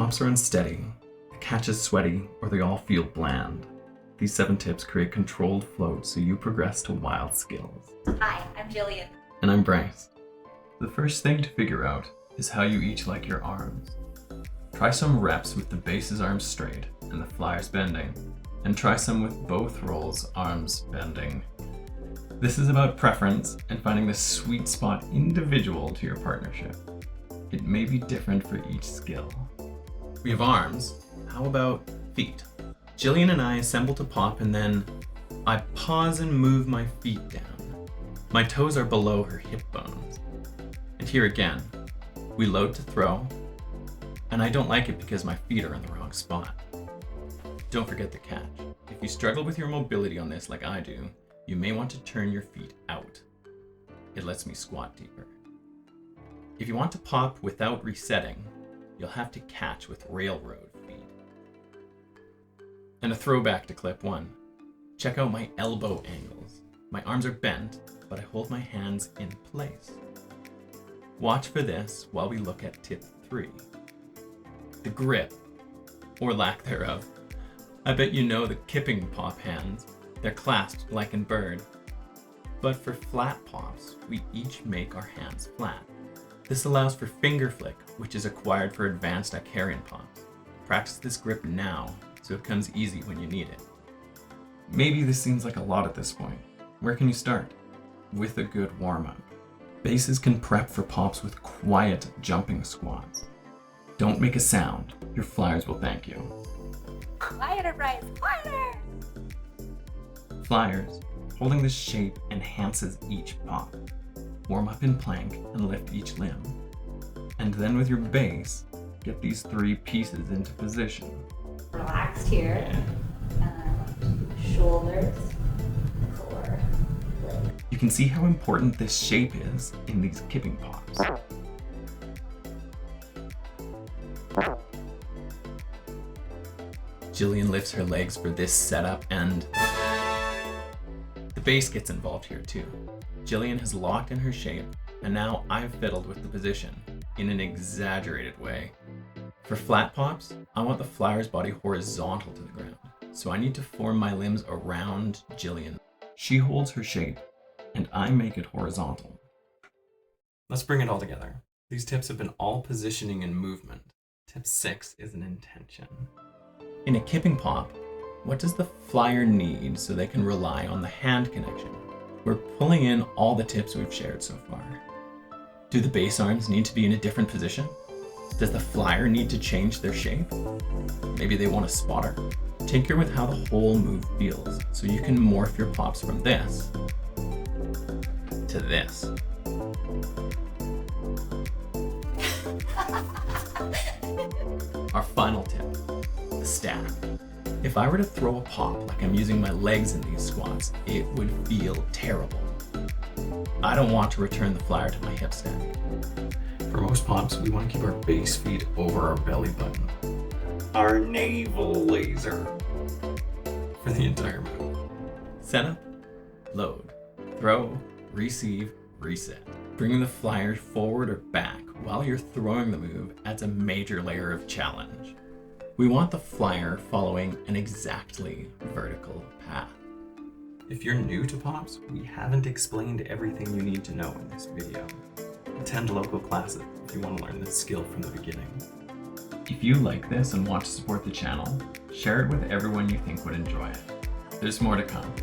pops are unsteady, the catch is sweaty, or they all feel bland, these 7 tips create controlled float so you progress to wild skills. Hi, I'm Jillian. And I'm Bryce. The first thing to figure out is how you each like your arms. Try some reps with the base's arms straight and the flyers bending, and try some with both rolls arms bending. This is about preference and finding the sweet spot individual to your partnership. It may be different for each skill. We have arms. How about feet? Jillian and I assemble to pop, and then I pause and move my feet down. My toes are below her hip bones. And here again, we load to throw, and I don't like it because my feet are in the wrong spot. Don't forget the catch. If you struggle with your mobility on this like I do, you may want to turn your feet out. It lets me squat deeper. If you want to pop without resetting, you'll have to catch with railroad feet. And a throwback to clip 1. Check out my elbow angles. My arms are bent, but I hold my hands in place. Watch for this while we look at tip 3. The grip, or lack thereof. I bet you know the kipping pop hands. They're clasped like in bird. But for flat pops, we each make our hands flat. This allows for finger flick, which is acquired for advanced Icarian pops. Practice this grip now, so it comes easy when you need it. Maybe this seems like a lot at this point. Where can you start? With a good warm-up. Bases can prep for pops with quiet jumping squats. Don't make a sound. Your flyers will thank you. Quieter, Bryce, quieter! Flyers, holding this shape enhances each pop. Warm up in plank and lift each limb. And then with your base, get these 3 pieces into position. Relaxed here. Shoulders, core, leg. You can see how important this shape is in these kipping pops. Jillian lifts her legs for this setup, and the base gets involved here too. Jillian has locked in her shape, and now I've fiddled with the position in an exaggerated way. For flat pops, I want the flyer's body horizontal to the ground, so I need to form my limbs around Jillian. She holds her shape, and I make it horizontal. Let's bring it all together. These tips have been all positioning and movement. Tip 6 is an intention. In a kipping pop, what does the flyer need so they can rely on the hand connection? We're pulling in all the tips we've shared so far. Do the base arms need to be in a different position? Does the flyer need to change their shape? Maybe they want a spotter. Tinker with how the whole move feels so you can morph your pops from this to this. Our final tip, the stack. If I were to throw a pop like I'm using my legs in these squats, it would feel terrible. I don't want to return the flyer to my hip stack. For most pops, we want to keep our base feet over our belly button. Our navel laser. For the entire move. Setup, load, throw, receive, reset. Bringing the flyer forward or back while you're throwing the move adds a major layer of challenge. We want the flyer following an exactly vertical path. If you're new to pops, we haven't explained everything you need to know in this video. Attend local classes if you want to learn this skill from the beginning. If you like this and want to support the channel, share it with everyone you think would enjoy it. There's more to come.